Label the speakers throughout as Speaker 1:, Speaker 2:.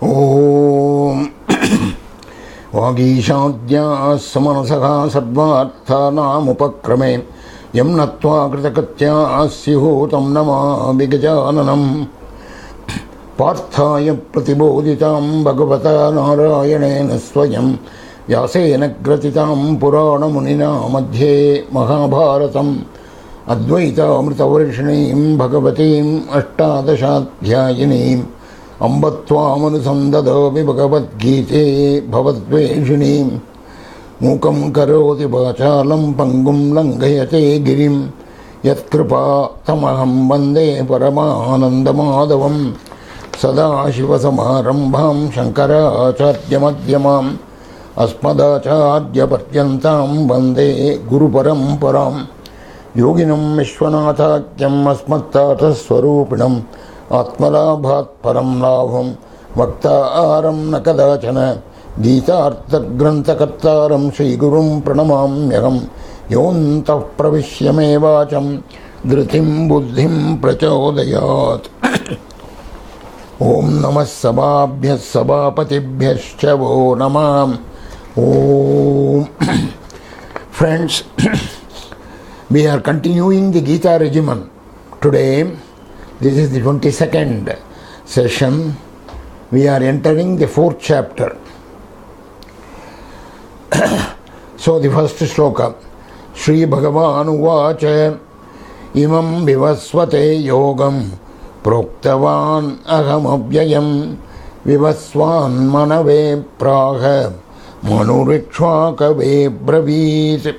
Speaker 1: ओम वागीशाद्याः समनसः सर्वार्थानामुपक्रमे यं नत्वा कृतकृत्याः स्युः तं नमामि गजाननम्। पार्थाय प्रतिबोधितां भगवता नारायणेन स्वयं व्यासेन ग्रथितां पुराणमुनिना मध्ये महाभारतम् अद्वैतामृतवर्षिणीं भगवतीम् अष्टादशाध्यायिनीम् अम्ब त्वामनुसन्ददामि भगवद्गीते भवद्वेषिणीं। मूकं करोति वाचालं पङ्गुं लङ्घयते गिरिं यत्कृपातमहं वन्दे परमानन्दमाधवं। सदाशिवसमारम्भां शङ्कराचार्यमध्यमाम् अस्मदाचार्यपर्यन्तां वन्दे गुरुपरम्परां। योगिनं विश्वनाथाख्यम् अस्मत्तातस्वरूपिणम् आत्मलाभात् परं लाभं वक्तारं न कदाचन गीतार्थग्रन्थकर्तारं श्रीगुरुं प्रणमाम्यहं। योऽन्तः प्रविश्य मे वाचं धृतिं बुद्धिं प्रचोदयात्। ॐ नमः सभाभ्यः सभापतिभ्यश्च वो नमः। ॐ Friends, we are continuing the Gita regimen today. This is the 22nd session. We are entering the 4th chapter. So the first shloka. Shri Bhagavan uvacha imam vivasvate yogam proktavan aham avyayam vivasvan manave praha manurikshvakave bravit.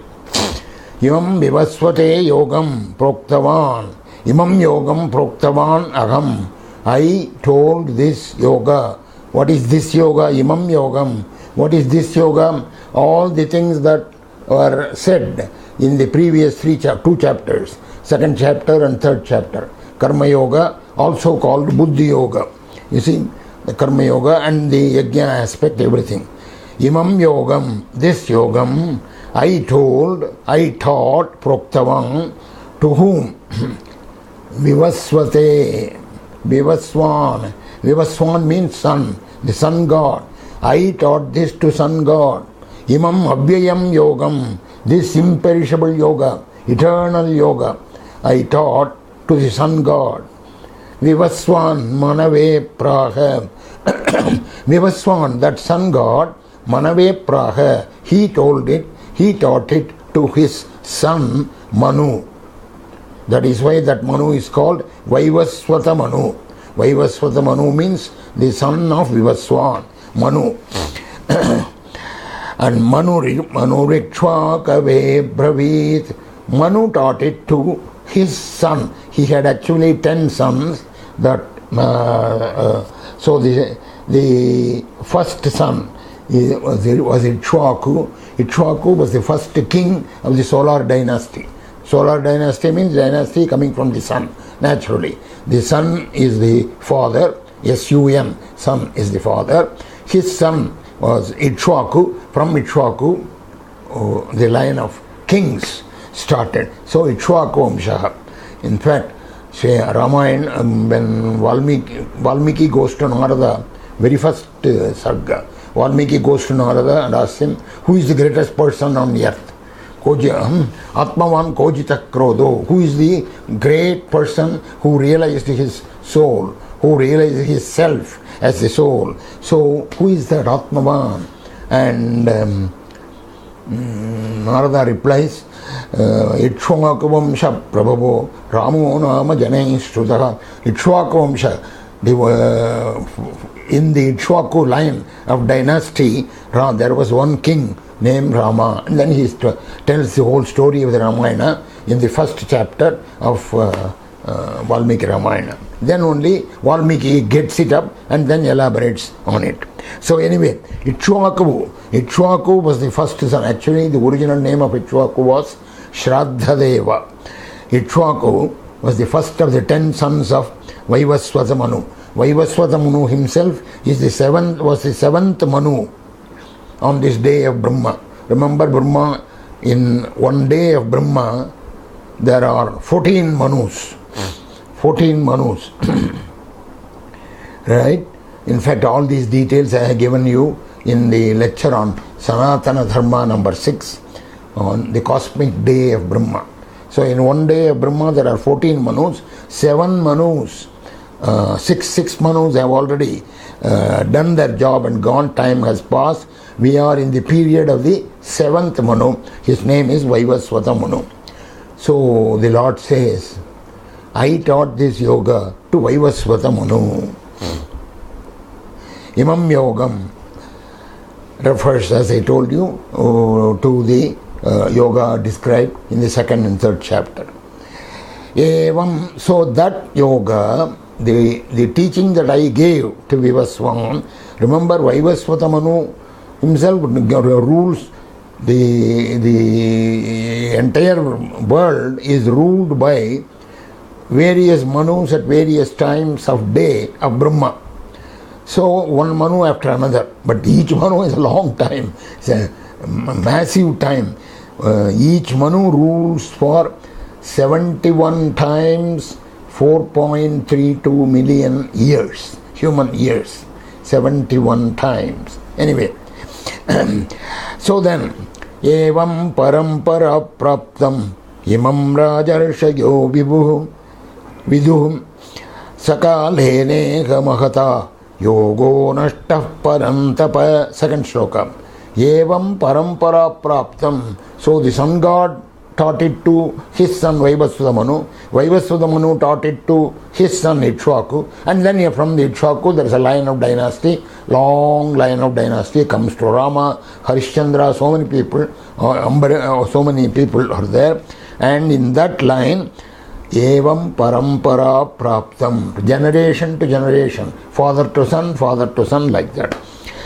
Speaker 1: Imam vivasvate yogam proktavan. Imam yogam proktavan aham. I told this yoga. What is this yoga? Imam yogam. What is this yoga? All the things that were said in the previous two chapters, 2nd chapter and 3rd chapter. Karma yoga, also called buddhi yoga. You see, the karma yoga and the yajna aspect, everything. Imam yogam, this yogam, I told, I taught, proktavan, to whom? Vivasvate, Vivaswan. Vivaswan means sun, the sun god. I taught this to sun god. Imam Abhyayam Yogam, this imperishable yoga, eternal yoga, I taught to the sun god. Vivaswan Manave Praha. Vivaswan, that sun god, Manave Praha, he told it, he taught it to his son Manu. That is why that Manu is called Vaivaswata Manu. Vaivaswata Manu means the son of Vivaswan, Manu. And Manu Rikshvakave Bravit. Manu taught it to his son. He had actually 10 sons. So the first son was Ikshvaku. Ikshvaku was the first king of the solar dynasty. Solar dynasty means dynasty coming from the sun, naturally. The sun is the father, S-U-N, sun is the father. His son was Ikshvaku. From Ikshvaku, the line of kings started. So Ikshvaku Vamshaha. In fact, say Ramayana, when Valmiki goes to Narada, very first sarga, Valmiki goes to Narada and asks him, who is the greatest person on the earth? Atmavan Kojita Krodo. Who is the great person who realized his soul, who realized his self as the soul? So, who is that Atmavan? And Narada replies, Ikshvakavamsha Prabhavo Ramo Nama Janaistrutaha. Ikshvakavamsha, in the Ikshvaku line of dynasty, there was one king named Rama. And then he tells the whole story of the Ramayana in the first chapter of Valmiki Ramayana. Then only Valmiki gets it up and then elaborates on it. So anyway, Ikshvaku was the first son. Actually, the original name of Ikshvaku was Shraddhadeva. Ikshvaku was the first of the 10 sons of Vaivaswata Manu. Vaivaswata Manu himself was the seventh Manu on this day of Brahma. Remember, Brahma, in one day of Brahma, there are 14 Manus. 14 Manus. Right? In fact, all these details I have given you in the lecture on Sanatana Dharma number 6 on the cosmic day of Brahma. So in one day of Brahma there are 14 Manus, 7 Manus, 6 Manus have already done their job and gone, time has passed. We are in the period of the 7th Manu, his name is Vaivasvata Manu. So the Lord says, I taught this yoga to Vaivasvata Manu. Imam Yogam refers, as I told you, to the yoga described in the 2nd and 3rd chapter. Evam, so that yoga, the teaching that I gave to Vivaswan, remember Vaivasvata Manu himself rules the entire world is ruled by various Manus at various times of day of Brahma. So one Manu after another, but each Manu is a long time, it's a massive time. Each Manu rules for 71 times 4.32 million years, human years, 71 times. Anyway, so then, evam parampara praptam imam rajarshayo viduhum sakalene mahata yogo nashtah parantapa. 2nd shloka. Evam parampara praptam. So the sun god taught it to his son Vaivasvata Manu. Vaivasvata Manu taught it to his son Ikshvaku. And then from the Ikshvaku there is a line of dynasty, long line of dynasty comes to Rama, Harishchandra, so many people, so many people are there. And in that line, evam parampara praptam, generation to generation, father to son, like that.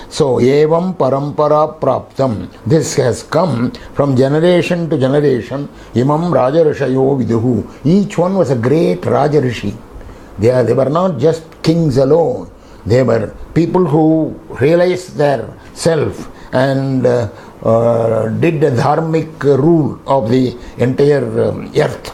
Speaker 1: So, evam parampara praptam, this has come from generation to generation. Imam Rajarishayo viduhu, each one was a great Rajarishi. They were not just kings alone, they were people who realized their self and did the dharmic rule of the entire earth.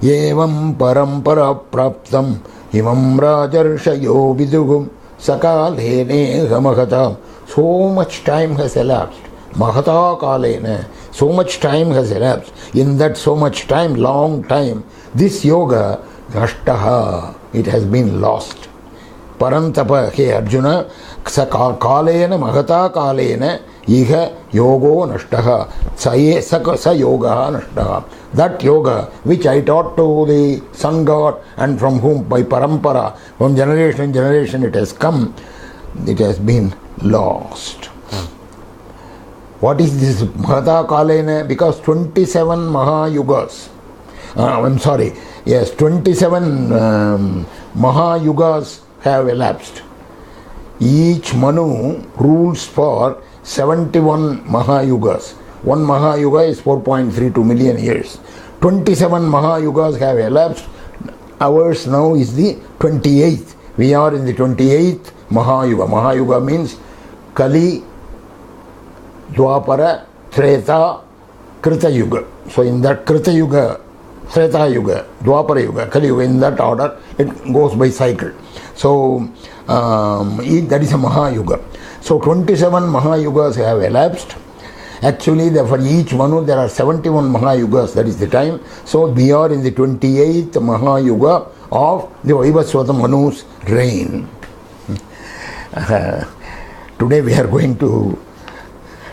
Speaker 1: Evam parampara praptam imam Rajarishayo viduhu sakalene mahata. So much time has elapsed. Mahata kalene. So much time has elapsed. In that so much time, long time, this yoga, nashtaha, it has been lost. Parantapa, hey Arjuna, kalena mahata kalene iha yogo nashtaha. Sa yoga nashtaha. That yoga which I taught to the sun god and from whom by parampara, from generation to generation it has come, it has been lost. What is this Mahata Kalena? Because 27 Mahayugas, 27 Mahayugas have elapsed. Each Manu rules for 71 Mahayugas. One Mahayuga is 4.32 million years. 27 Mahayugas have elapsed. Ours now is the 28th. We are in the 28th Mahayuga. Mahayuga means Kali, Dwapara, Treta, Krita Yuga. So in that Krita Yuga, Treta Yuga, Dwapara Yuga, Kali Yuga, in that order, it goes by cycle. So that is a Mahayuga. So 27 Mahayugas have elapsed. Actually, for each Manu there are 71 Mahayugas, that is the time. So we are in the 28th Mahayuga of the Vaivasvata Manu's reign. Today we are going to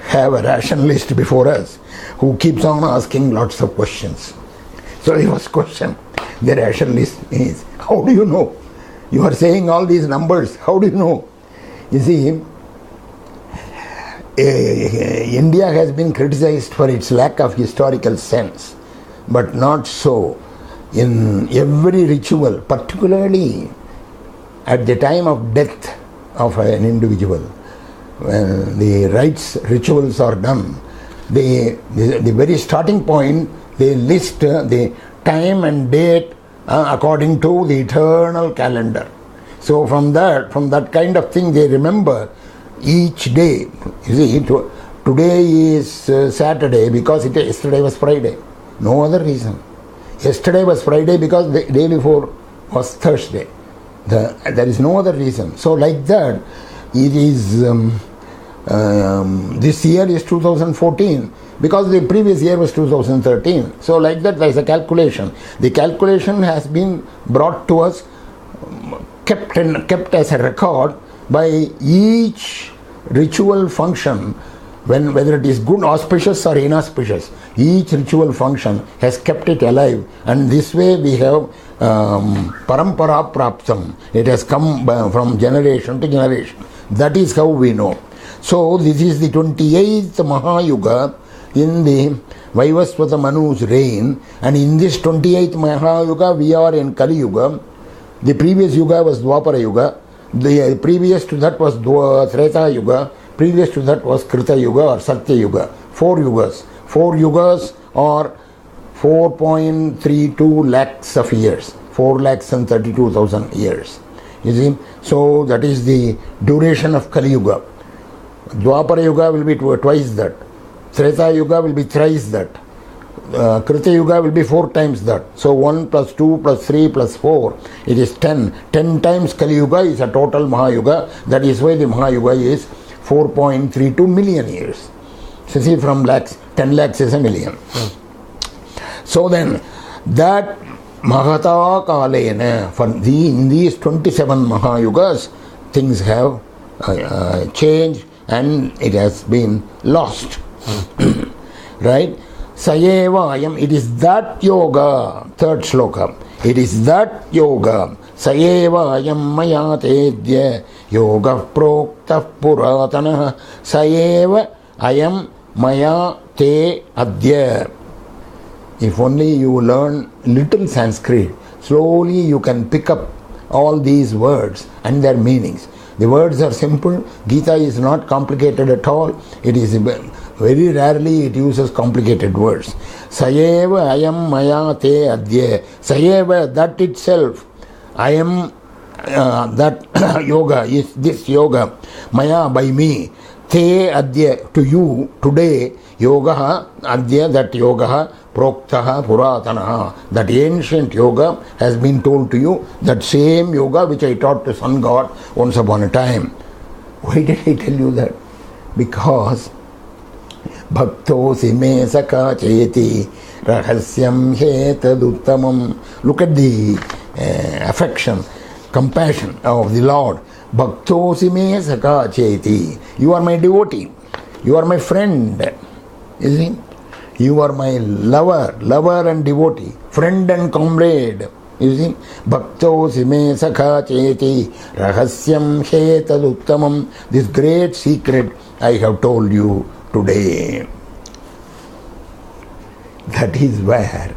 Speaker 1: have a rationalist before us who keeps on asking lots of questions. So the first question the rationalist is, how do you know? You are saying all these numbers, how do you know? You see, India has been criticized for its lack of historical sense, but not so. In every ritual, particularly at the time of death of an individual, when the rites, rituals are done, the very starting point, they list the time and date according to the eternal calendar. So from that kind of thing, they remember each day. You see, today is Saturday because yesterday was Friday. No other reason. Yesterday was Friday because the day before was Thursday. There is no other reason. So like that, it is, this year is 2014 because the previous year was 2013. So like that there is a calculation. The calculation has been brought to us, kept as a record by each ritual function, whether it is good, auspicious or inauspicious. Each ritual function has kept it alive, and this way we have parampara praptam. It has come from generation to generation. That is how we know. So this is the 28th Mahayuga in the Vaivasvata Manu's reign, and in this 28th Mahayuga we are in Kali Yuga. The previous Yuga was Dwapara Yuga. The previous to that was Treta Yuga. Previous to that was Krita Yuga or Satya Yuga. 4 yugas. 4 yugas are 4.32 lakhs of years. 4,32,000 years. You see? So that is the duration of Kali Yuga. Dwapara Yuga will be twice that. Treta Yuga will be thrice that. Krita Yuga will be 4 times that. So 1 plus 2 plus 3 plus 4, it is 10. 10 times Kali Yuga is a total Mahayuga. That is why the Mahayuga is 4.32 million years. So see, from lakhs, 10 lakhs is a million. So then, that Mahata Kalena, in these 27 Mahayugas, things have changed and it has been lost. Right? Sayeva ayam, it is that yoga, third shloka. It is that yoga. Sayeva ayam maya tedya yoga prokta puratana. Sayeva ayam maya te adya. If only you learn little Sanskrit, slowly you can pick up all these words and their meanings. The words are simple. Gita is not complicated at all. It is very rarely it uses complicated words. Sayeva ayam maya te adya. Sayeva, that itself. Ayam, that yoga is this yoga. Maya, by me. Te adya, to you, today. Yoga adya, that yoga. Proktaha puratanaha. That ancient yoga has been told to you. That same yoga which I taught to sun god once upon a time. Why did I tell you that? Because Bhaktosi me saka cheti rahasyam hetaduttamam. Look at the affection, compassion of the Lord. Bhaktosi me saka cheti. You are my devotee. You are my friend. You see? You are my lover and devotee, friend and comrade. You see? Bhaktosi me sakha cheti rahasyam hetaduttamam. This great secret I have told you today. That is where,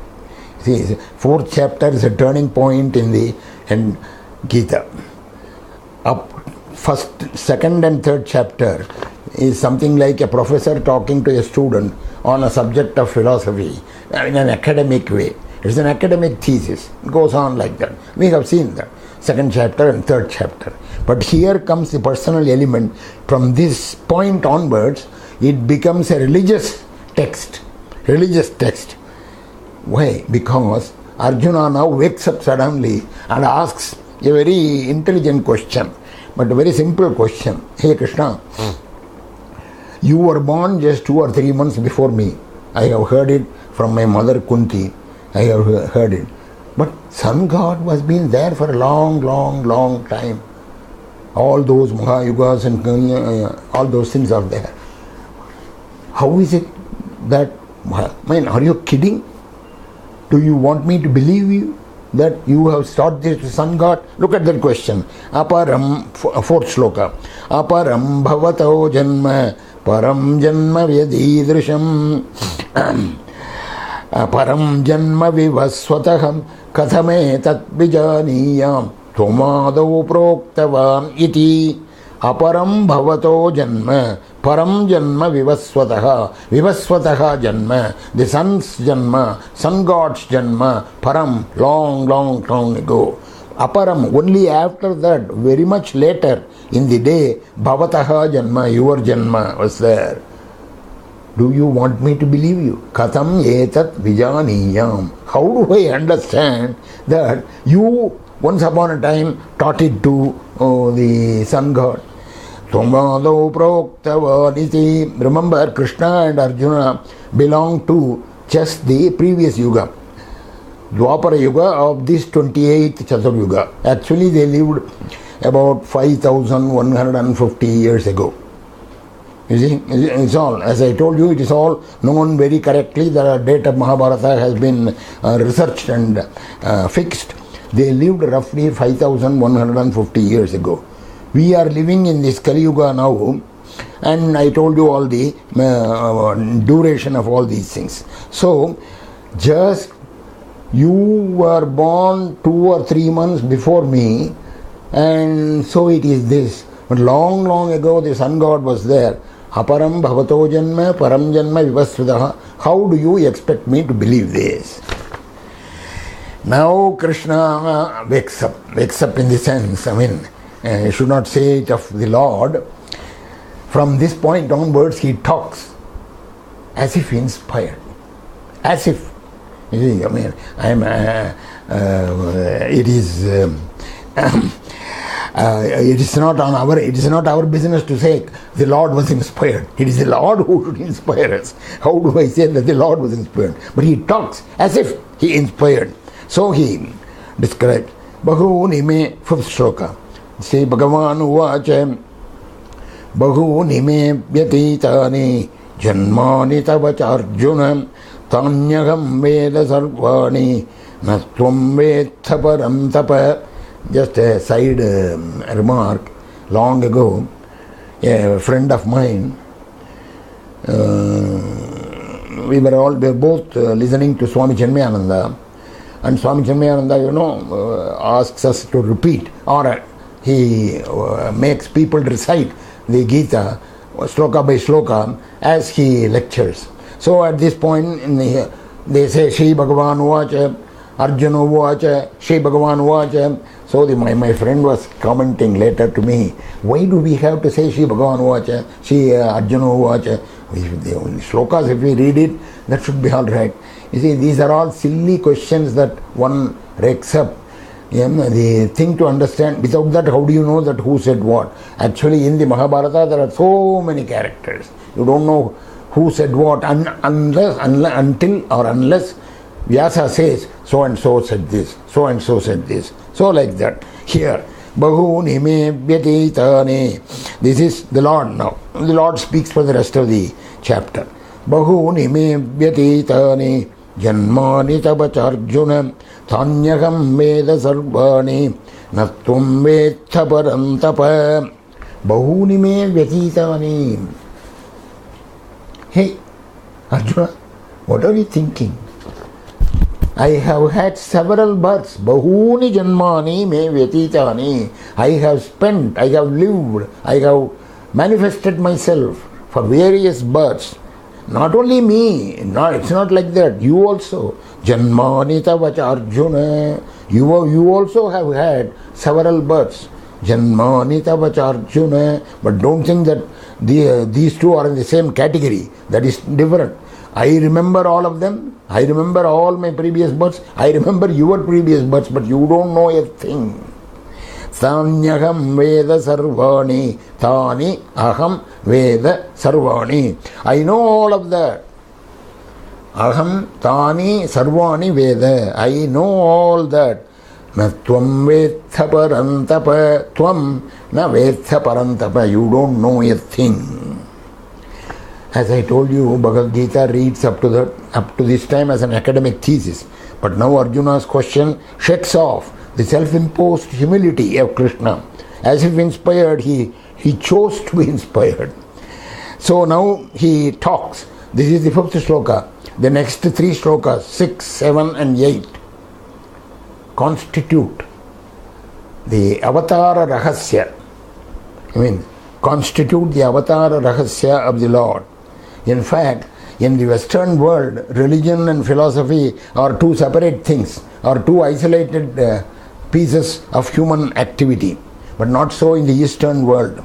Speaker 1: see, 4th chapter is a turning point in the Gita. Up first, 2nd and 3rd chapter is something like a professor talking to a student on a subject of philosophy in an academic way. It's an academic thesis. It goes on like that. We have seen that. 2nd chapter and 3rd chapter. But here comes the personal element. From this point onwards, it becomes a religious text. Religious text. Why? Because Arjuna now wakes up suddenly and asks a very intelligent question, but a very simple question. Hey Krishna, you were born just 2 or 3 months before me. I have heard it from my mother Kunti. I have heard it. But sun god was been there for a long time. All those Mahayugas and all those things are there. How is it that, man, are you kidding? Do you want me to believe you that you have taught this to sun god? Look at that question. Aparam, 4th shloka. Aparam bhavato janma param janma vyadidrisham param janma vivasvataham kathame tat vijaniyam tomado proktavam iti. Aparam bhavato janma param janma vivasvataha. Vivasvataha janma, the sun's janma, sun god's janma, param, long ago. Aparam, only after that, very much later in the day, bhavataha janma, your janma was there. Do you want me to believe you? Katham etat vijaniyam. How do I understand that you once upon a time taught it to the sun god. Remember, Krishna and Arjuna belong to just the previous yuga, Dwapara Yuga of this 28th Chaturyuga. Actually, they lived about 5,150 years ago. You see, it's all, as I told you, it is all known very correctly. The date of Mahabharata has been researched and fixed. They lived roughly 5,150 years ago. We are living in this Kali Yuga now, and I told you all the duration of all these things. So, just you were born 2 or 3 months before me, and so it is this. But long, long ago, the sun god was there. Aparam bhavato janma param janma vivasvitaha. How do you expect me to believe this? Now Krishna wakes up in the sense, I should not say it of the Lord. From this point onwards, he talks as if inspired. As if, you see, it is not our business to say the Lord was inspired. It is the Lord who should inspire us. How do I say that the Lord was inspired? But he talks as if he inspired. So he described Bahuni me, 5th shloka. Say Bhagavan uvacha Bahuni me vyatitani janmani tavacharjuna tanyagam veda sarvani natvam vetha param tapa. Just a side remark. Long ago, a friend of mine, we were both listening to Swami Chinmayananda, and Swami Chinmayananda, asks us to repeat, or he makes people recite the Gita sloka by sloka as he lectures. So at this point, they say Shri Bhagavan Uvacha, Arjuna Uvacha, Shri Bhagavan Uvacha. So my friend was commenting later to me, why do we have to say Shri Bhagavan Uvacha, Shri Arjuna Uvacha? The only slokas, if we read it, that should be all right. You see, these are all silly questions that one rakes up. The thing to understand, without that, how do you know that who said what? Actually, in the Mahabharata, there are so many characters. You don't know who said what unless Vyasa says, so and so said this, so and so said this. So like that. Here, Bahuni me vyatitani. This is the Lord now. The Lord speaks for the rest of the chapter. Bahuni me vyatitani janmani tabacharjuna thanyagam veda sarvani natvam vetha param tapa. Bahuni me vyatitani. Hey, Arjuna, what are you thinking? I have had several births. Bahuni janmani me vyatitani. I have spent, I have lived, I have manifested myself for various births. Not only me, it's not like that. You also. Janmani tavacha Arjuna. You also have had several births. Janmani tavacha Arjuna. But don't think that these two are in the same category. That is different. I remember all of them. I remember all my previous births. I remember your previous births, but you don't know a thing. Sanyaham Veda Sarvani. Thani Aham Veda Sarvani. I know all of that. Aham Thani Sarvani Veda. I know all that. Na Tvam Vetha Parantapa. Tvam Na Vetha Parantapa. You don't know a thing. As I told you, Bhagavad Gita reads up to this time as an academic thesis. But now Arjuna's question shakes off the self-imposed humility of Krishna. As if inspired, he chose to be inspired. So now he talks. This is the 5th shloka. The next 3 shlokas, 6, 7 and 8, constitute the Avatara Rahasya. Constitute the Avatara Rahasya of the Lord. In fact, in the Western world, religion and philosophy are 2 separate things, or 2 isolated pieces of human activity. But not so in the Eastern world.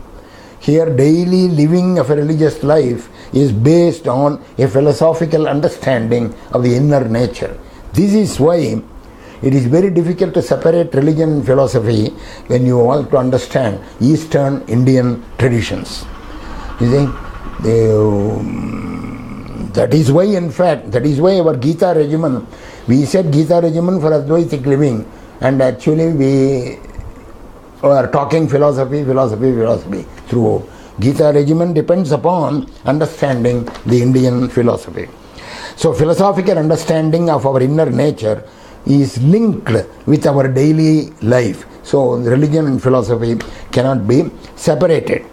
Speaker 1: Here, daily living of a religious life is based on a philosophical understanding of the inner nature. This is why it is very difficult to separate religion and philosophy when you want to understand Eastern Indian traditions. You see, that is why, in fact, that is why our Gita regimen, we said Gita regimen for Advaitic living, and actually we are talking philosophy throughout. Gita regimen depends upon understanding the Indian philosophy. So philosophical understanding of our inner nature is linked with our daily life. So religion and philosophy cannot be separated.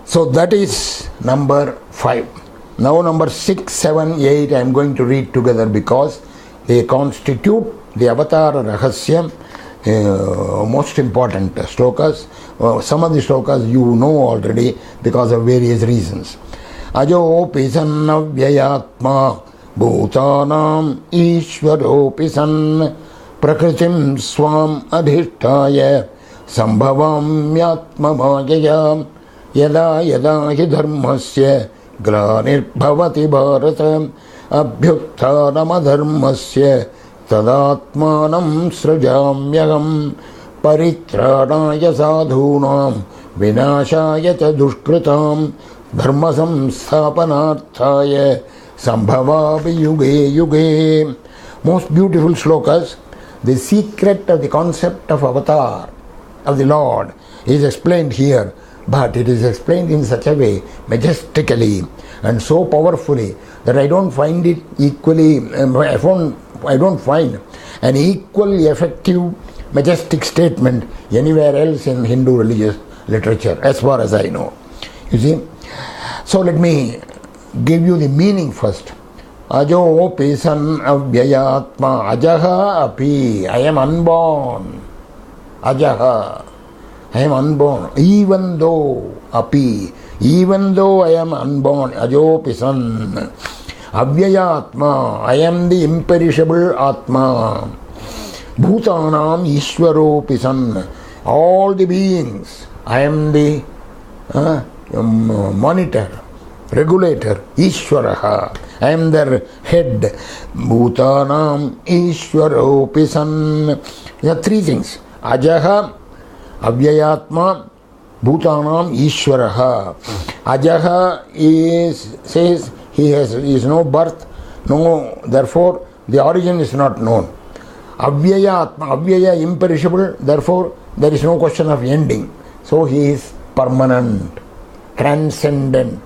Speaker 1: So that is number 5. Now number 6, 7, 8 I am going to read together because they constitute the Avatar Rahasya, most important slokas. Some of the slokas you know already because of various reasons. Ajopi sanna vyayatma bhutanam ishvaropi san prakritim swam adhishtaya sambhavamyatma bhajaya yada yada hi dharmasya glanirбhavati bharata abhyuttanamadharmasya tadatmanam srajamyaham परित्राणाय साधूनां विनाशाय च दुष्कृतां धर्म संस्थापनार्थाय संभवामि युगे युगे. Most beautiful slokas. The secret of the concept of avatar of the Lord is explained here, but it is explained in such a way, majestically and so powerfully, that I don't find it equally, I don't find an equally effective majestic statement anywhere else in Hindu religious literature, as far as I know. You see? So let me give you the meaning first. Ajo pisan avyayatma ajaha api. I am unborn. Ajaha. I am unborn. Even though api. Even though I am unborn. Ajo pisan. Avyayatma. I am the imperishable Atma. Bhutanam Ishvaropi san. All the beings, I am the monitor, regulator, Ishvaraha. I am their head. Bhutanam Ishvaropi san. There are 3 things. Ajaha, Avyayatma, Bhutanam Ishvaraha. Ajaha says he is no birth, no, therefore the origin is not known. Avyaya Atma, Avyaya imperishable, therefore there is no question of ending. So he is permanent, transcendent,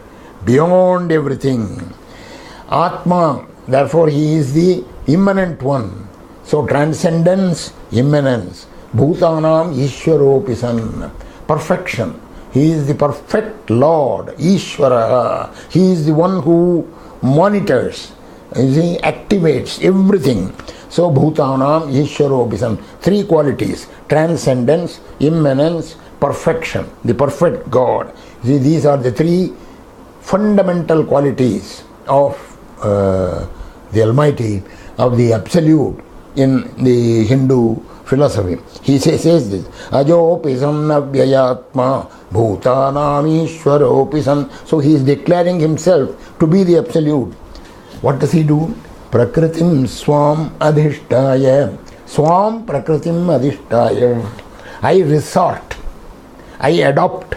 Speaker 1: beyond everything. Atma, therefore he is the immanent one. So transcendence, immanence. Bhutanam Ishvaropi san. Perfection. He is the perfect Lord, Ishvara. He is the one who monitors, he activates everything. So Bhutanam Ishvaropi san. 3 qualities: transcendence, immanence, perfection. The perfect God. See, these are the 3 fundamental qualities of the Almighty, of the Absolute in the Hindu philosophy. He says this: Ajopi samnavyayatma bhutanam ishvaropi san. So he is declaring himself to be the Absolute. What does he do? Prakritim swam adhishtaya. Swam prakritim adhishtaya. I resort, I adopt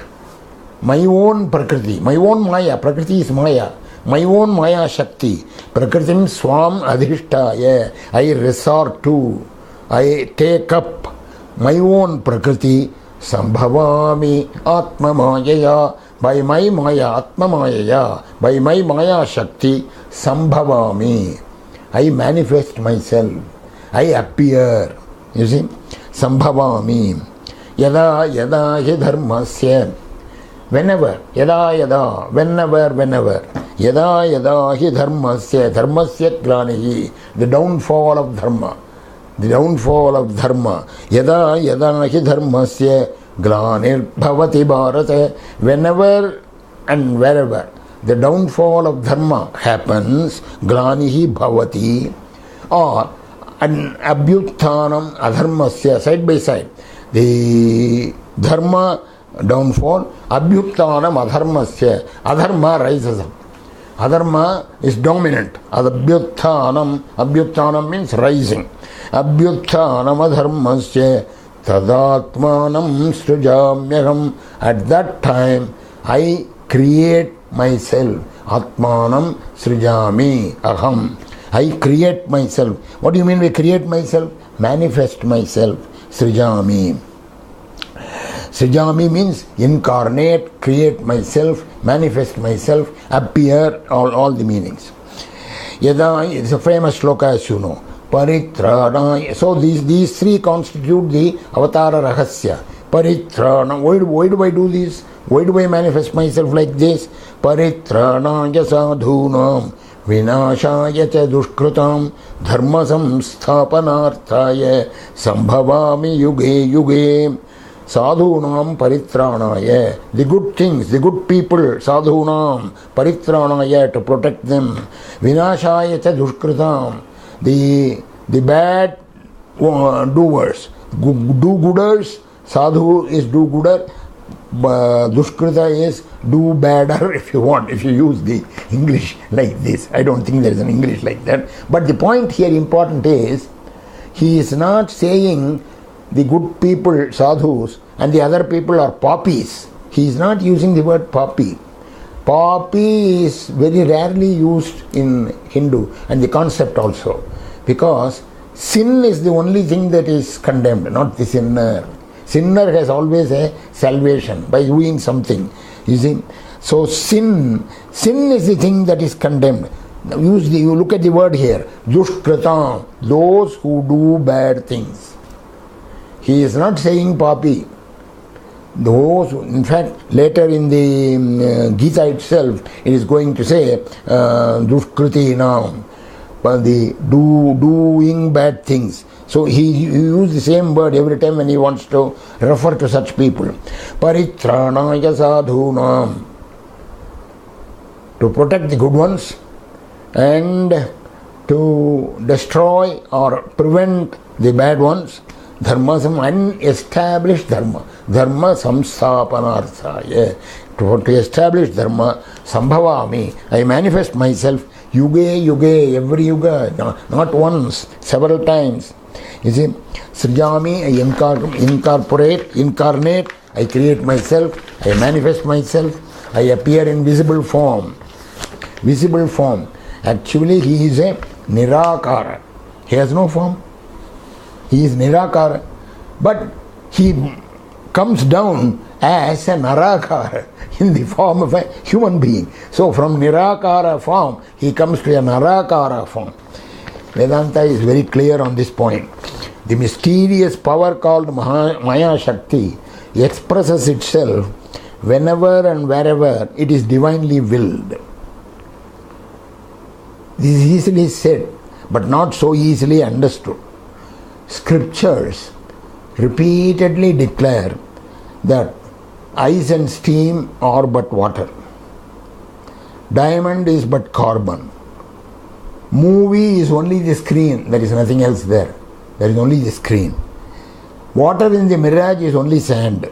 Speaker 1: my own prakriti, my own maya. Prakriti is maya. My own maya shakti. Prakritim swam adhishtaya. I resort to, I take up my own prakriti. Sambhavami atma mayaya. By my maya, atma mayaya, by my maya shakti, sambhavami. I manifest myself. I appear. You see? Sambhavami. Yada yada hi dharmasya. Whenever, yada yada, whenever. Yada yada hi dharmasya. Dharmasya glanihi. The downfall of dharma. The downfall of dharma. Yada yada hi dharmasya glanirбhavati bharata. Whenever and wherever the downfall of dharma happens, glanihi bhavati, or an abhyutthanam adharmasya, side by side. The dharma downfall, abhyutthanam adharmasya, adharma rises up. Adharma is dominant. Adabhyutthanam, abhyutthanam means rising. Abhyutthanam adharmasya tadatmanam srijamyaham. At that time, I create myself. Atmanam srijami aham. I create myself. What do you mean by create myself? Manifest myself. Srijami. Srijami means incarnate, create myself, manifest myself, appear, all the meanings. Yada, it's a famous shloka as you know. Paritranaya. So these three constitute the avatara rahasya. Paritranaya. Why do I do this? Why do I manifest myself like this? Paritranaya sadhunam vinashaya cha dushkrutam dharma samsthapanarthaya sambhavami yuge yuge. Sadhunam paritranaya, the good things, the good people, sadhunam paritranaya, to protect them. Vinashaya cha dushkritam, the bad doers, do-gooders. Sadhu is do-gooder, dushkrita is do-badder, if you want, if you use the English like this. I don't think there is an English like that. But the point here important is, he is not saying the good people, sadhus, and the other people are poppies. He is not using the word poppy. Poppy is very rarely used in Hindu, and the concept also, because sin is the only thing that is condemned, not the sinner. Sinner has always a salvation by doing something. You see? So sin is the thing that is condemned. You look at the word here, dushkritam, those who do bad things. He is not saying poppy. Those, in fact, later in the Gita itself, it is going to say dushkriti now, the doing bad things. So he uses the same word every time when he wants to refer to such people. Paritranaya sadhunam, to protect the good ones and to destroy or prevent the bad ones. Dharma, unestablished dharma. Dharma samsthapanarthaya. To establish dharma, sambhavami, I manifest myself, yuge yuge, every yuga, not once, several times. You see, Srijami, I incarnate, I create myself, I manifest myself, I appear in visible form. Visible form. Actually, he is a nirakara. He has no form. He is nirakara. But he comes down as a narakara in the form of a human being. So from nirakara form, he comes to a narakara form. Vedanta is very clear on this point. The mysterious power called Maya Shakti expresses itself whenever and wherever it is divinely willed. This is easily said, but not so easily understood. Scriptures repeatedly declare that ice and steam are but water. Diamond is but carbon. Movie is only the screen, there is nothing else there. There is only the screen. Water in the mirage is only sand.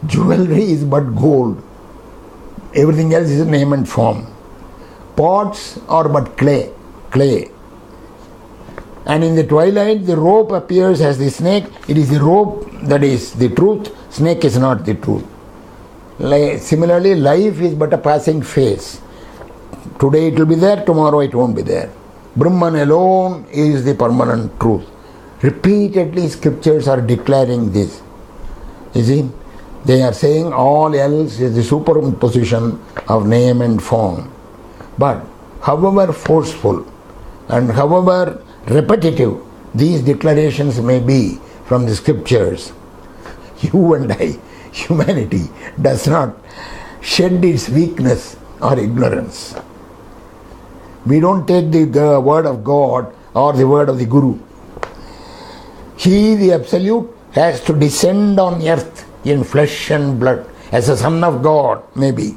Speaker 1: Jewelry is but gold. Everything else is name and form. Pots are but clay. And in the twilight, the rope appears as the snake. It is the rope that is the truth. Snake is not the truth. Similarly, life is but a passing phase. Today it will be there, tomorrow it won't be there. Brahman alone is the permanent truth. Repeatedly scriptures are declaring this. You see, they are saying all else is the superimposition of name and form. But however forceful and however repetitive these declarations may be from the scriptures, you and I, humanity, does not shed its weakness or ignorance. We don't take the word of God or the word of the Guru. He, the Absolute, has to descend on earth in flesh and blood as a son of God, maybe,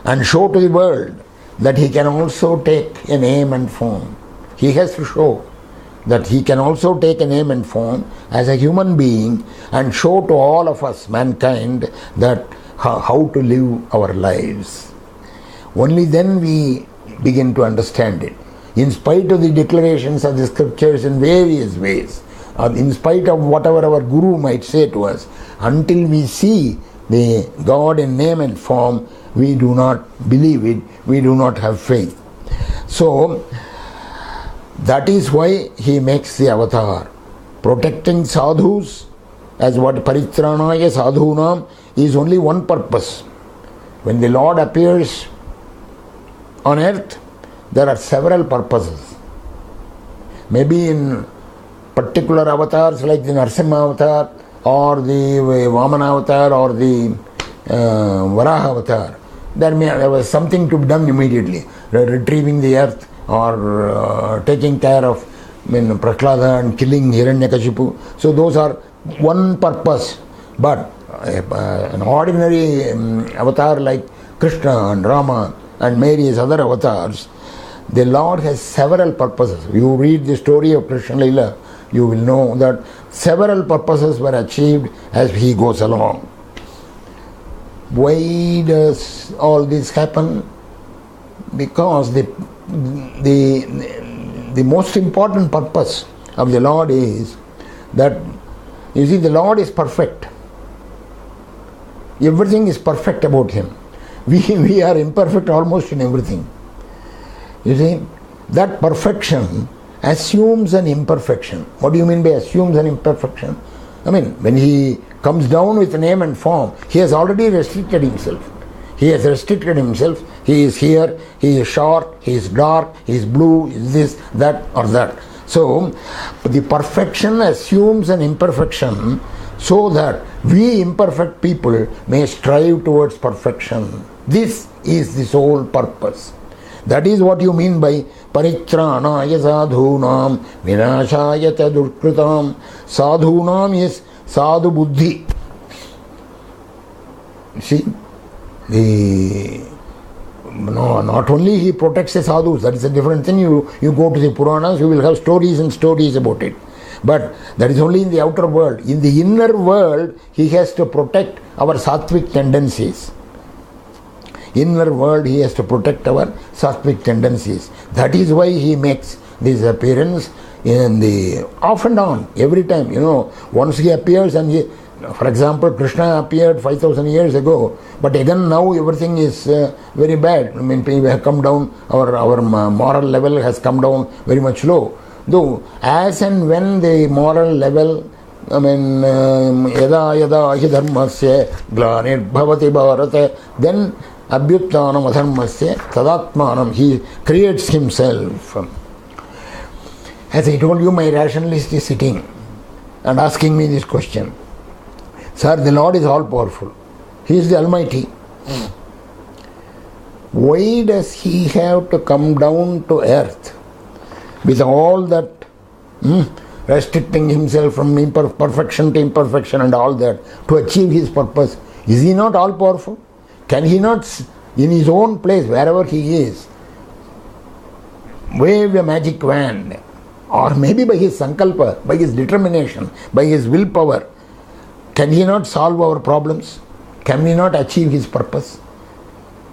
Speaker 1: and show to the world that he can also take a name and form. He has to show that he can also take a name and form as a human being and show to all of us, mankind, that how to live our lives. Only then we begin to understand it. In spite of the declarations of the scriptures in various ways, or in spite of whatever our guru might say to us, until we see the God in name and form, we do not believe it, we do not have faith. So, that is why he makes the avatar. Protecting sadhus, as what paritranaya sadhunam, is only one purpose. When the Lord appears on earth, there are several purposes. Maybe in particular avatars like the Narasimha avatar or the Vamana avatar or the Varaha avatar, there was something to be done immediately, retrieving the earth or taking care of Prahlada and killing Hiranyakashipu. So those are one purpose. But an ordinary avatar like Krishna and Rama and various other avatars, the Lord has several purposes. You read the story of Krishna Leela, you will know that several purposes were achieved as he goes along. Why does all this happen? Because the most important purpose of the Lord is that, you see, the Lord is perfect. Everything is perfect about him. We are imperfect almost in everything. You see, that perfection assumes an imperfection. What do you mean by assumes an imperfection? I mean, when he comes down with name and form, he has already restricted himself. He has restricted himself. He is here, he is short, he is dark, he is blue, he is this, that or that. So, the perfection assumes an imperfection so that we imperfect people may strive towards perfection. This is the sole purpose. That is what you mean by paritranaya sadhunam vinashaya tadurkritam. Sadhunam is sadhu buddhi. See, not only he protects the sadhus, that is a different thing. You go to the Puranas, you will have stories and stories about it. But that is only in the outer world. In the inner world, he has to protect our sattvic tendencies. Inner world, he has to protect our sattvic tendencies. That is why he makes this appearance in the off and on, every time. Once he appears and he, for example, Krishna appeared 5,000 years ago, but again now everything is very bad. I mean, we have come down, our moral level has come down very much low. Though, as and when the moral level, I mean, yada yada hi dharmasya glanir bhavati bharata, then abhyuttanam adharmasya tadatmanam, he creates himself. As I told you, my rationalist is sitting and asking me this question. Sir, the Lord is all powerful. He is the Almighty. Why does he have to come down to earth with all that restricting himself from perfection to imperfection and all that to achieve his purpose? Is he not all powerful? Can he not, in his own place, wherever he is, wave a magic wand, or maybe by his sankalpa, by his determination, by his willpower? Can he not solve our problems? Can we not achieve his purpose?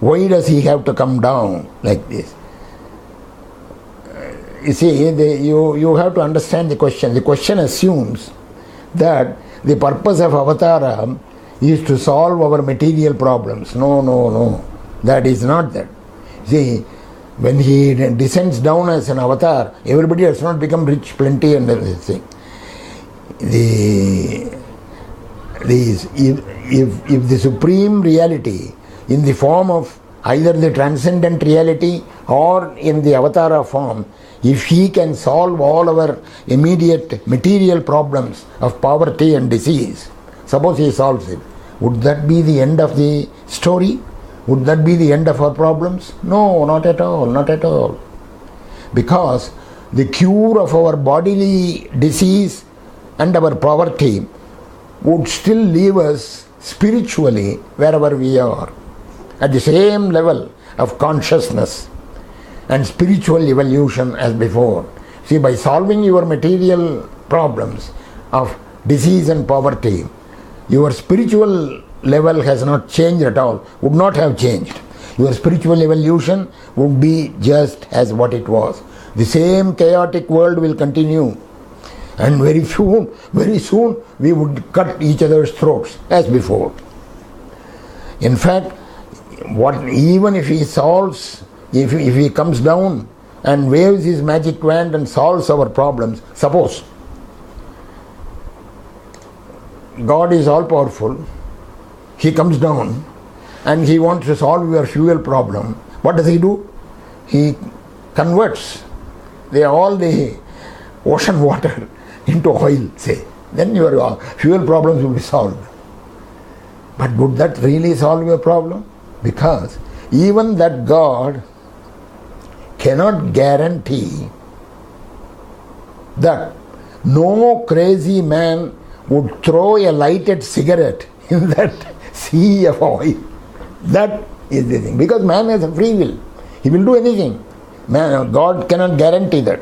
Speaker 1: Why does he have to come down like this? You see, you have to understand the question. The question assumes that the purpose of avatara is to solve our material problems. No. That is not that. See, when he descends down as an avatar, everybody has not become rich, plenty and everything. If the supreme reality in the form of either the transcendent reality or in the avatara form, if he can solve all our immediate material problems of poverty and disease, suppose he solves it, would that be the end of the story? Would that be the end of our problems? No, not at all, not at all. Because the cure of our bodily disease and our poverty would still leave us spiritually wherever we are, at the same level of consciousness and spiritual evolution as before. See, by solving your material problems of disease and poverty, your spiritual level has not changed at all, would not have changed. your spiritual evolution would be just as what it was. The same chaotic world will continue, and very soon we would cut each other's throats as before. In fact, even if he solves, if he comes down and waves his magic wand and solves our problems, suppose God is all powerful, he comes down and he wants to solve your fuel problem, what does he do? He converts all the ocean water into oil, say. Then your fuel problems will be solved. But would that really solve your problem? Because even that God cannot guarantee that no crazy man would throw a lighted cigarette in that sea of oil. That is the thing. Because man has a free will. He will do anything. God cannot guarantee that.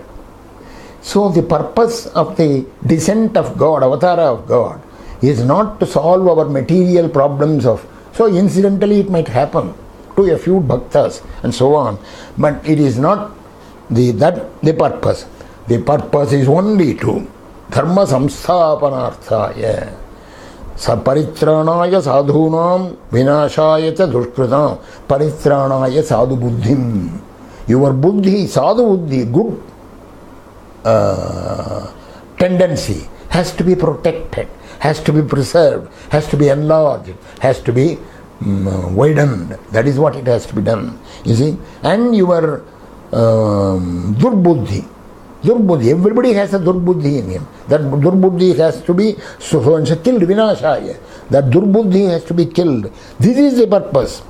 Speaker 1: So the purpose of the descent of God, avatara of God, is not to solve our material problems so incidentally it might happen to a few bhaktas and so on, but it is not the purpose. The purpose is only to dharma samsthapanarthaya paritranaya sadhunam vinashaya cha dushkritam paritranaya sadhu buddhim. Your buddhi, sadhu buddhi, good tendency has to be protected, has to be preserved, has to be enlarged, has to be widened. That is what it has to be done. You see? And your durbuddhi, everybody has a durbuddhi in him. That durbuddhi has to be killed, vinashaya. That durbuddhi has to be killed. This is the purpose.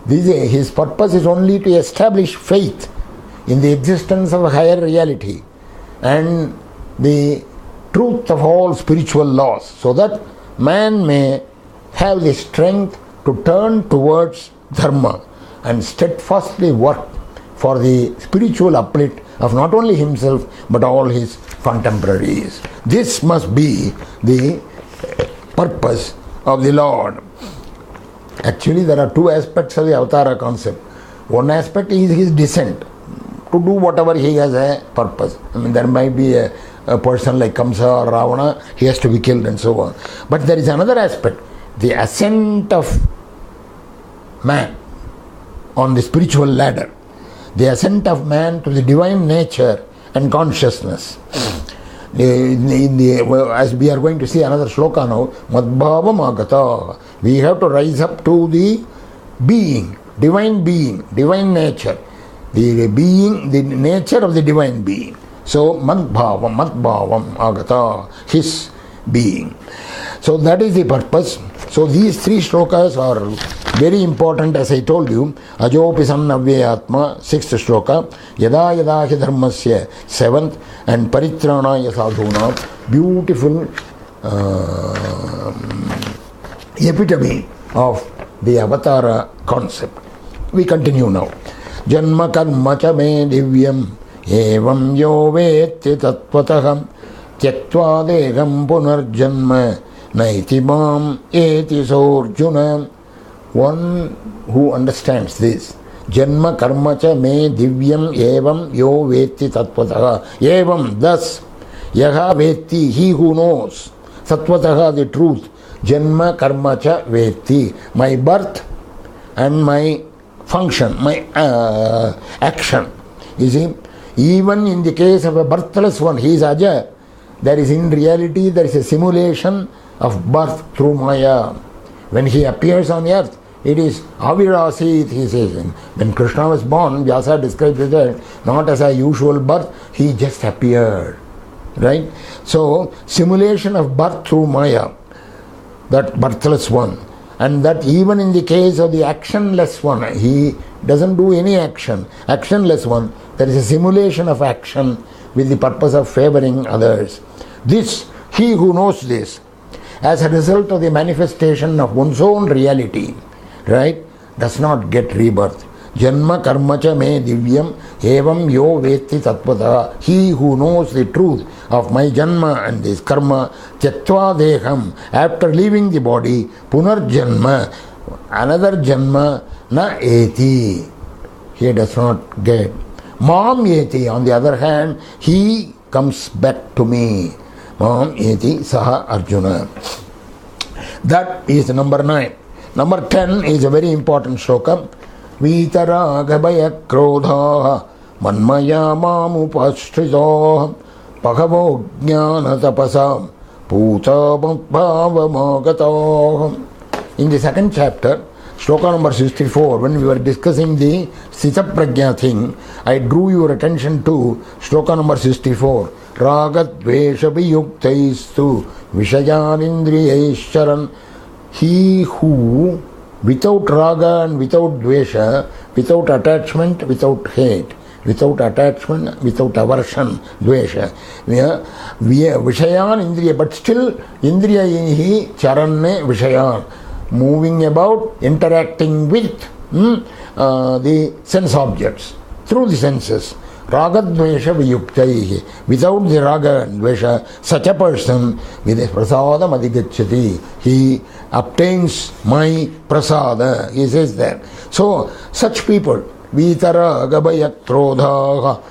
Speaker 1: His purpose is only to establish faith in the existence of a higher reality and the truth of all spiritual laws, so that man may have the strength to turn towards dharma and steadfastly work for the spiritual uplift of not only himself but all his contemporaries. This must be the purpose of the Lord. Actually, there are two aspects of the avatara concept. One aspect is his descent, to do whatever he has a purpose. I mean, there might be a person like Kamsa or Ravana, he has to be killed and so on. But there is another aspect, the ascent of man on the spiritual ladder, the ascent of man to the divine nature and consciousness. As we are going to see another shloka now, Madbhavam Agata, we have to rise up to the being, divine nature, the being, the nature of the divine being. So Madbhavam Agata, his being. So that is the purpose. So these three shlokas are very important, as I told you. Ajopi Sannavya 6th shloka, Yada Yada Hi Dharmasya 7th, and Paritranaya Sadhuna, beautiful epitome of the avatara concept. We continue now. Janma karma cha me divyam evam yo vetti tatvataham tyaktva deham punarjanma naiti mam eti sorjuna. One who understands this, Janma karma cha me divyam evam yo vetti tattvataha. Evam, thus, yaha vetti, he who knows, tattvataha, the truth. Janma karma cha vetti, my birth and my function, my action. You see, even in the case of a birthless one, he is Aja. There is, in reality, there is a simulation of birth through Maya. When he appears on earth, it is Avirasit, he says. When Krishna was born, Vyasa describes it not as a usual birth, he just appeared. Right? So, simulation of birth through Maya, that birthless one. And that even in the case of the actionless one, he doesn't do any action. Actionless one, there is a simulation of action with the purpose of favoring others. This, he who knows this, as a result of the manifestation of one's own reality, right, does not get rebirth. Janma karma cha me divyam evam yo vetti tattvata. He who knows the truth of my janma and this karma, tyaktva deham, after leaving the body, punarjanma, another janma na eti. He does not get. Mam eti, on the other hand, he comes back to me. Mam eti saha Arjuna. That is number 9. Number 10 is a very important shloka. Vitaragabhaya krodha manmaya mamupashtrito bhagavo jnana tapasa puta bhava. In the second chapter, shloka number 64, when we were discussing the Sita Prajna thing, I drew your attention to shloka number 64. Ragat dvesha viyuktaistu vishayanindriyaischaran. He who, without raga and without dvesha, without attachment, without hate, without attachment, without aversion, dvesha, vishayan indriya, but still indriya hi charanne vishayan, moving about, interacting with the sense objects, through the senses. Ragadvesha viyuktaihi. Without the raga and dvesha, such a person with a prasadam adhigacchati, he obtains my prasada, he says that. So, such people, vitara gabhaya krodha.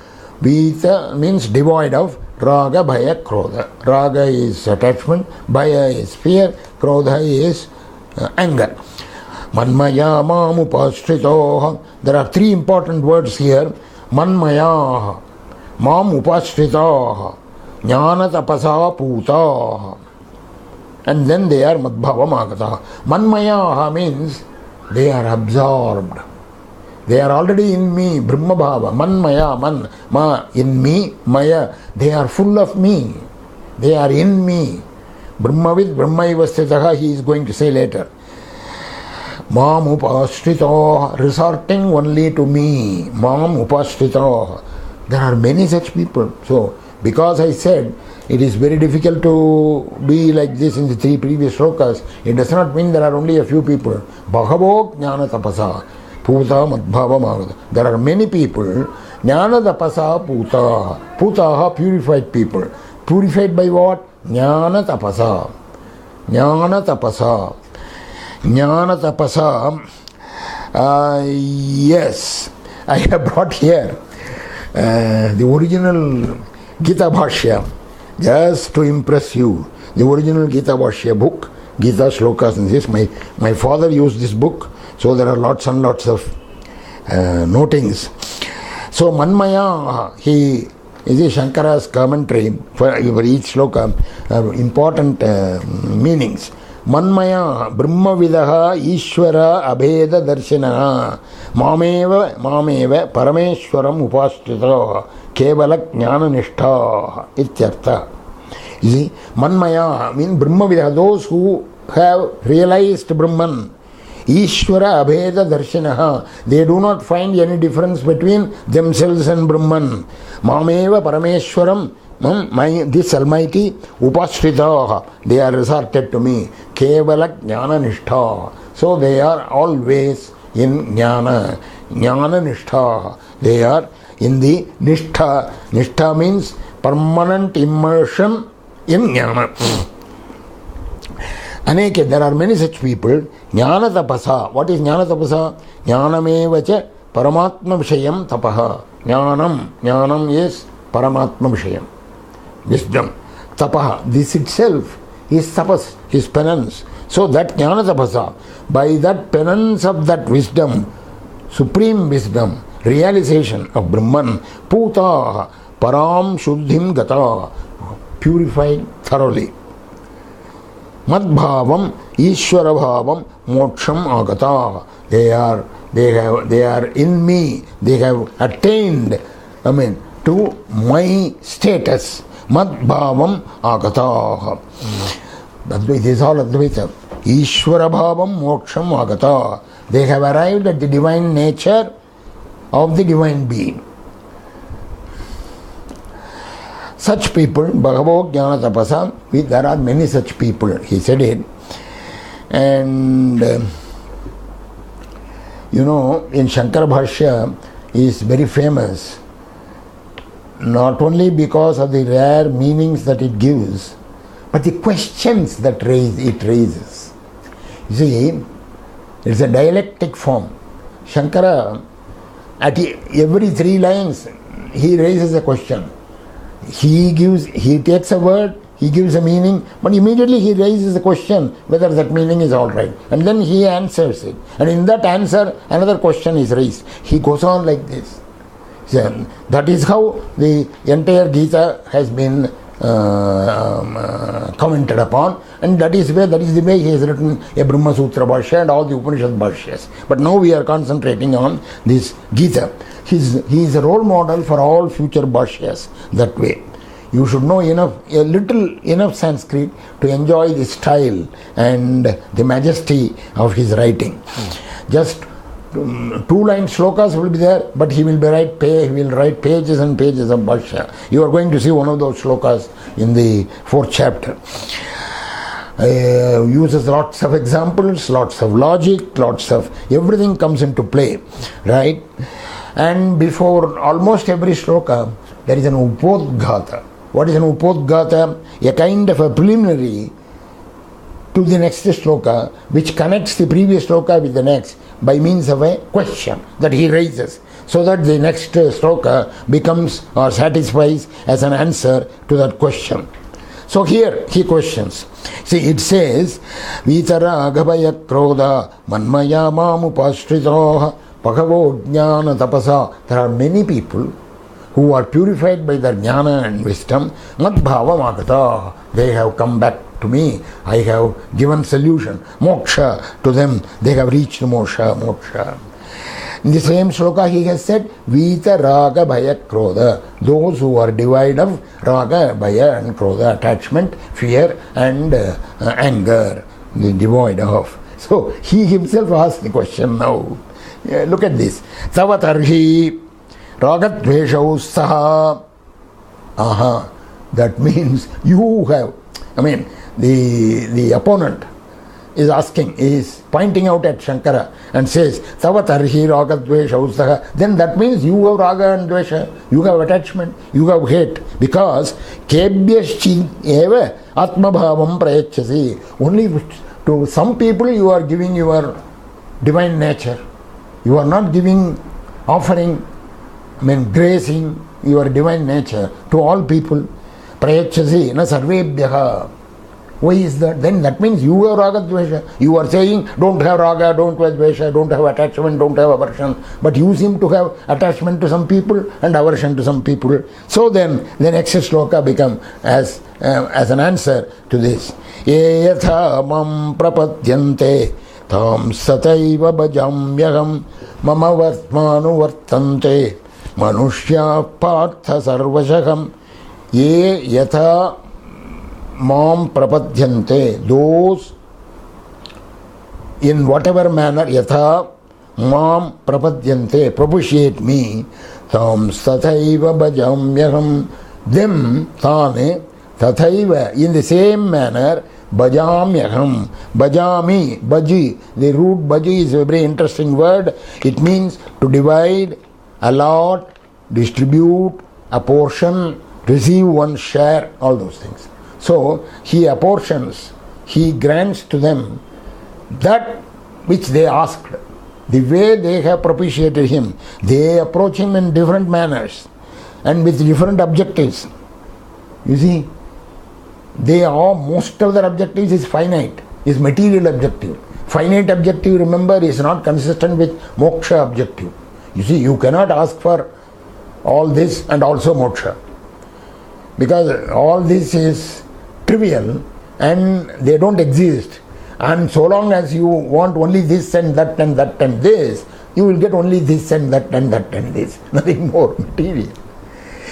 Speaker 1: Vita means devoid of raga, bhaya, krodha. Raga is attachment, bhaya is fear, krodha is anger. Manmaya mamupashtritoha. There are 3 important words here. Manmaya mamupashtritoha jnana tapasa puta. And then they are madbhava magata. Manmaya means they are absorbed. They are already in me, Brahma Bhava. Manmaya, man, ma, in me, maya. They are full of me. They are in me. Brahmavid Brahmaiva sthitaha, he is going to say later. Mam upashrito, resorting only to me. Mam upashrito. There are many such people. So, because I said it is very difficult to be like this in the 3 previous shlokas, it does not mean there are only a few people. Bhagavo jnana tapasa puta madbhava magata. There are many people. Jnana tapasa puta. Putaha, purified people. Purified by what? Jnana tapasa. Jnana tapasa. Jnana tapasa. Yes, I have brought here the original Gita Bhashya, just to impress you. The original Gita Bhashya book, Gita Shlokas and this. My father used this book, so there are lots and lots of notings. So Manmaya, he is a Shankara's commentary for each shloka, important meanings. Manmaya Brahmavidaha Ishvara Abheda Darshinaha Mameva Parameshwaram Upasthita Kevala Jnana Nishtha Ityartha. You see, Manmaya means Brahmavidaha, those who have realized Brahman. Ishvara Abheda Darshinaha, they do not find any difference between themselves and Brahman. Mameva Parameshwaram, this Almighty, Upashritaha, they are resorted to me. Kevala Jnana Nishtha. So they are always in Jnana. Jnana Nishtha. They are in the Nishtha. Nishtha means permanent immersion in Jnana. Aneke, there are many such people. Jnana tapasa. What is Jnana tapasa? Jnanamevacha Paramatma Vishayam tapaha. Jnanam is Paramatma Vishayam. Wisdom. Tapaha. This itself is tapas, is penance. So that Jnana tapasa, by that penance of that wisdom, supreme wisdom, realization of Brahman, Puta, Param Shuddhim Gata, purified thoroughly. Madbhavam, Ishvara Bhavam, Moksham Agata. They are in me. They have attained, to my status. Madbhavam Agata. This is all Advaita. Ishvara Bhavam, Moksham Agata. They have arrived at the divine nature of the divine being. Such people, Bhagavo Jnana Tapasa, there are many such people, he said it. And in Shankara Bhashya is very famous, not only because of the rare meanings that it gives, but the questions that it raises. You see, it's a dialectic form. Shankara, at every 3 lines, he raises a question. He takes a word, he gives a meaning, but immediately he raises a question whether that meaning is all right. And then he answers it. And in that answer, another question is raised. He goes on like this. So that is how the entire Gita has been commented upon, and that is the way he has written a Brahma Sutra Bhashya and all the Upanishad Bhashyas. But now we are concentrating on this Gita. He is a role model for all future Bhashyas that way. You should know enough Sanskrit to enjoy the style and the majesty of his writing. Just 2-line shlokas will be there, but he will write pages and pages of Bhashya. You are going to see one of those shlokas in the 4th chapter. Uses lots of examples, lots of logic, lots of everything comes into play, right? And before almost every shloka, there is an upodghata. What is an upodghata? A kind of a preliminary to the next shloka, which connects the previous shloka with the next by means of a question that he raises, so that the next shloka becomes or satisfies as an answer to that question. So here he questions. See, it says, Vitara agabaya krodha manmaya mamupashtritoha Bhagavo Jnana Tapasa. There are many people who are purified by their jnana and wisdom. Madbhava Magata. They have come back to me. I have given solution, moksha to them. They have reached moksha. In the same shloka he has said, Vita Raga Bhaya Krodha. Those who are devoid of Raga, Bhaya and Krodha, attachment, fear and anger. Devoid of. So he himself asks the question now. Look at this. Tavatarhi Ragadveshau Saha. Aha. That means you have, the opponent is asking, is pointing out at Shankara and says, Tavatarhi Ragadveshau Saha. Then that means you have Raga and Dvesha. You have attachment. You have hate. Because Kebhyaschi eva Atmabhavam Prayachasi. Only to some people you are giving your divine nature. You are not offering, gracing your divine nature to all people. Prayachasi na sarvebhyaha. Why is that? Then that means you have raga dvesha. You are saying don't have raga, don't have dvesha, don't have attachment, don't have aversion. But you seem to have attachment to some people and aversion to some people. So then the next shloka become as an answer to this. Yatha mam prapadyante tam sataiva bhajamyaham mama vartmanu vartante manushya partha sarvashaham. Ye yatha mam prapadyante, those in whatever manner, yatha mam prapadyante, propitiate me, tam sathaiva bhajamyaham, them thane tathaiva, in the same manner, bhajamyaham, bhajami, bhaji. The root bhaji is a very interesting word. It means to divide, allot, distribute, apportion, receive one's share, all those things. So he apportions, he grants to them that which they asked. The way they have propitiated him, they approach him in different manners and with different objectives. You see, most of their objectives is finite, is material objective. Finite objective, remember, is not consistent with moksha objective. You see, you cannot ask for all this and also moksha, because all this is trivial and they don't exist. And so long as you want only this and that and that and this, you will get only this and that and that and this, nothing more material.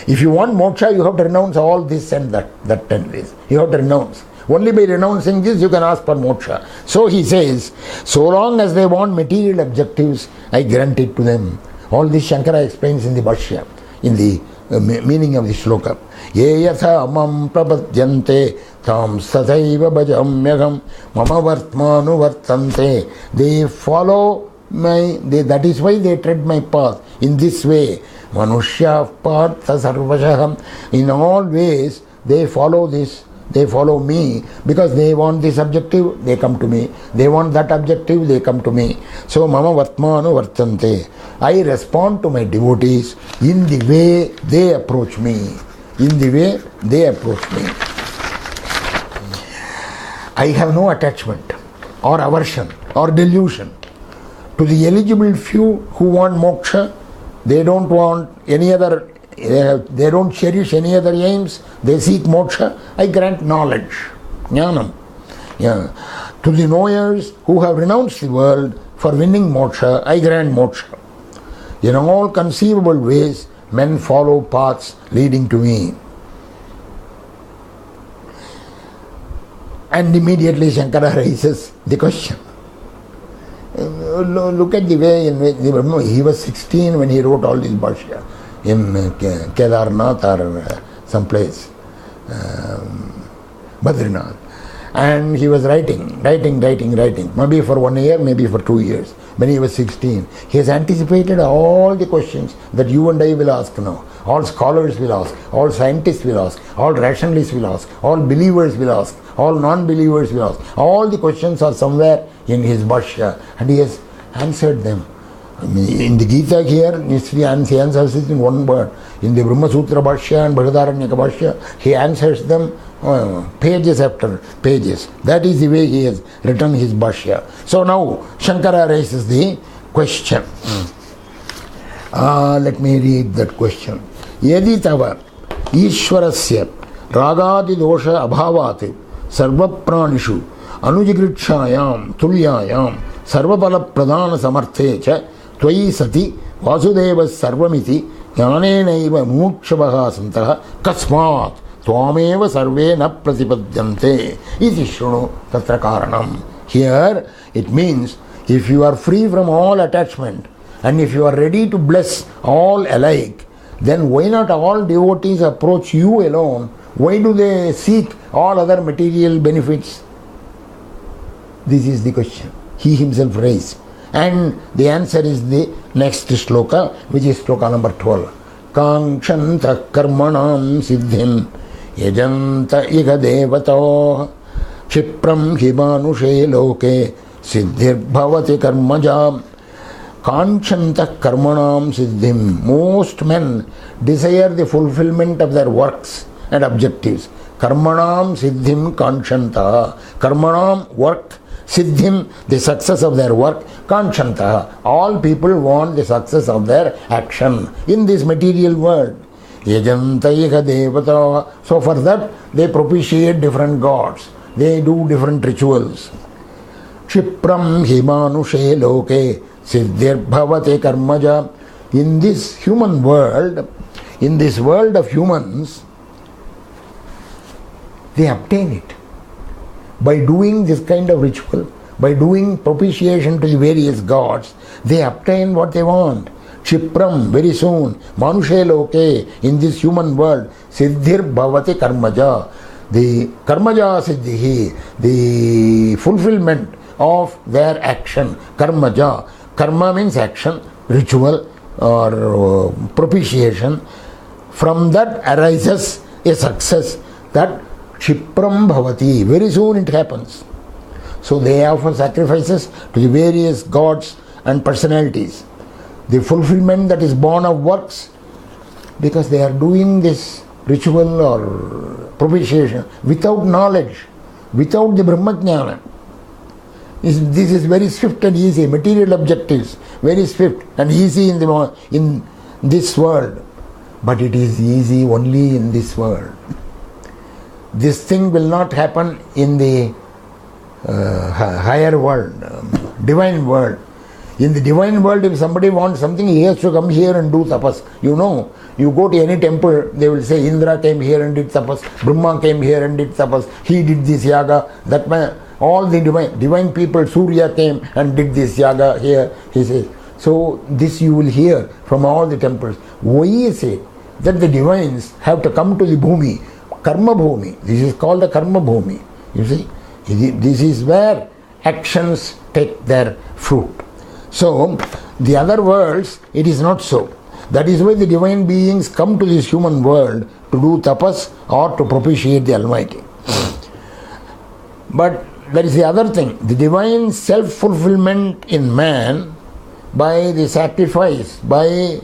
Speaker 1: If you want moksha, you have to renounce all this and that and this. You have to renounce. Only by renouncing this you can ask for moksha. So he says, so long as they want material objectives, I grant it to them. All this Shankara explains in the Bhashya, in the meaning of the shloka. Ye yatha mam prapadyante tam sathaiva bhajamyaham mama vartmanu vartante. They follow that is why they tread my path in this way. Manushya partha sarvashaham. In all ways they follow this They follow me because they want this objective, they come to me. They want that objective, they come to me. So mama vatmanu vartante. I respond to my devotees in the way they approach me. In the way they approach me. I have no attachment or aversion or delusion to the eligible few who want moksha. They don't want any other, they don't cherish any other aims. They seek moksha. I grant knowledge, jnanam. Yeah. To the knowers who have renounced the world for winning moksha, I grant moksha. In all conceivable ways, men follow paths leading to me. And immediately Shankara raises the question. Look at the way in which he was 16 when he wrote all these bhashya in Kedarnath or someplace, Badrinath. And he was writing, maybe for 1 year, maybe for 2 years. When he was 16, he has anticipated all the questions that you and I will ask now. All scholars will ask, all scientists will ask, all rationalists will ask, all believers will ask, all non-believers will ask. All the questions are somewhere in his bhashya, and he has answered them. In the Gita here, he answers it in one word. In the Brahma Sutra bhashya and Bhagadaranyaka bhashya, he answers them pages after pages. That is the way he has written his bhashya. So now Shankara raises the question. Let me read that question. Yadi tava Ishwarasya ragadi dosha abhavat sarva pranishu anujigritshayam tulyayam sarvapala pradana samarthe cha tvayi sati vasudevas sarvamiti jnanenaiva mukshavaha santaha kasmat tvameva sarve na pratipadyante iti shrunu tatra karanam. Here it means if you are free from all attachment and if you are ready to bless all alike, then why not all devotees approach you alone? Why do they seek all other material benefits? This is the question he himself raised. And the answer is the next shloka, which is shloka number 12. Kankshanta karmanam siddhim yajanta iga devato Chipram himanushe loke siddhir bhavati karmaja. Kanchanta karmanam siddhim. Most men desire the fulfillment of their works and objectives. Karmanam siddhim kanchanta. Karmanam, work. Siddhim, the success of their work. Kanchanta. All people want the success of their action in this material world. Yajantaiha devata. So for that they propitiate different gods. They do different rituals. Chipram himanushe loke siddhir bhavate karmaja. In this human world, in this world of humans, they obtain it. By doing this kind of ritual, by doing propitiation to the various gods, they obtain what they want. Chipram, very soon, manushe loke, in this human world, siddhir bhavate karmaja. The karmaja siddhi, the fulfillment of their action, karmaja. Karma means action, ritual or propitiation. From that arises a success that Chipram bhavati, very soon it happens. So they offer sacrifices to the various gods and personalities. The fulfillment that is born of works, because they are doing this ritual or propitiation without knowledge, without the Brahmajnana. This is very swift and easy. Material objectives, very swift and easy in this world. But it is easy only in this world. This thing will not happen in the higher world, divine world. In the divine world, if somebody wants something, he has to come here and do tapas. You know, you go to any temple, they will say Indra came here and did tapas, Brahma came here and did tapas, he did this yaga, that man, all the divine people, Surya came and did this yaga here, he says. So this you will hear from all the temples. Why is it that the divines have to come to the bhumi, karma bhumi? This is called the karma bhumi. You see, this is where actions take their fruit. So, the other worlds, it is not so. That is why the divine beings come to this human world to do tapas or to propitiate the Almighty. But there is the other thing, the divine self-fulfillment in man by the sacrifice, by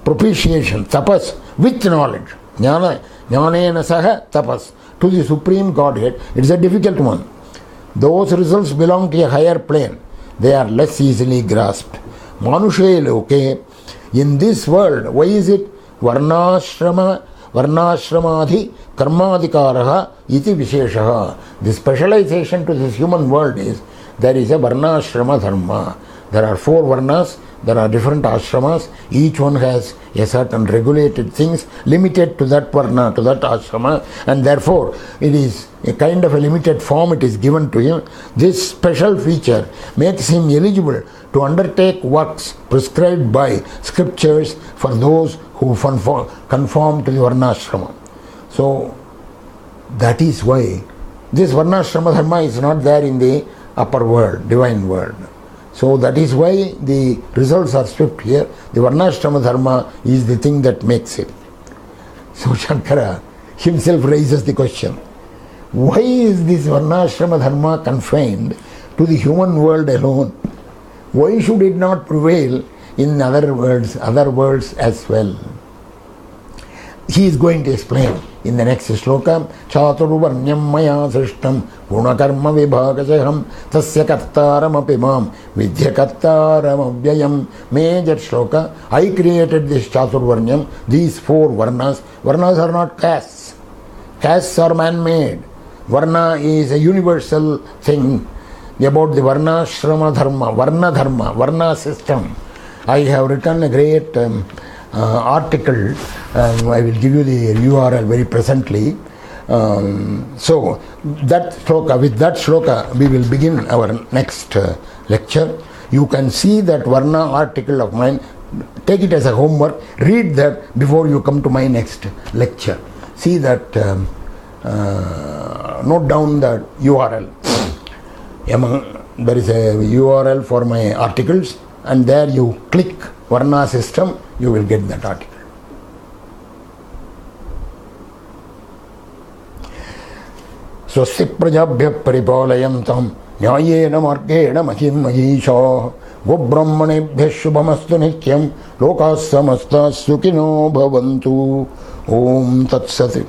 Speaker 1: propitiation, tapas, with knowledge, jnanena saha tapas, to the Supreme Godhead, it is a difficult one. Those results belong to a higher plane. They are less easily grasped. Manushe loke, in this world, why is it varnashramadhi karmadikaraha iti visheshaha? The specialization to this human world is there is a varnashrama dharma. There are 4 varnas, there are different ashramas, each one has a certain regulated things limited to that varna, to that ashrama, and therefore it is a kind of a limited form it is given to him. This special feature makes him eligible to undertake works prescribed by scriptures for those who conform to the varnashrama. So that is why this varnashrama dharma is not there in the upper world, divine world. So that is why the results are swift here. The varnashrama dharma is the thing that makes it. So Shankara himself raises the question, why is this varnashrama dharma confined to the human world alone? Why should it not prevail in other worlds as well? He is going to explain in the next shloka. Chaturvarnyam maya srishtam gunakarma vibhagajaham tasya kartaram apimam vidya kartaram avyayam. Major shloka. I created this Chaturvarnyam, these 4 varnas. Varnas are not castes. Castes are man-made. Varna is a universal thing about the varnashrama dharma, varna system. I have written a great article, I will give you the URL very presently. So that shloka, with that shloka we will begin our next lecture. You can see that varna article of mine, take it as a homework, read that before you come to my next lecture. See that, note down that URL. There is a URL for my articles, and there you click varna system, you will get that article. Swasti prajabhya paripalayantam nyayena margena mahim mahisha gobrahmanebhya shubhamastu nityam lokas samasta sukhino bhavantu. Om Tat Sat.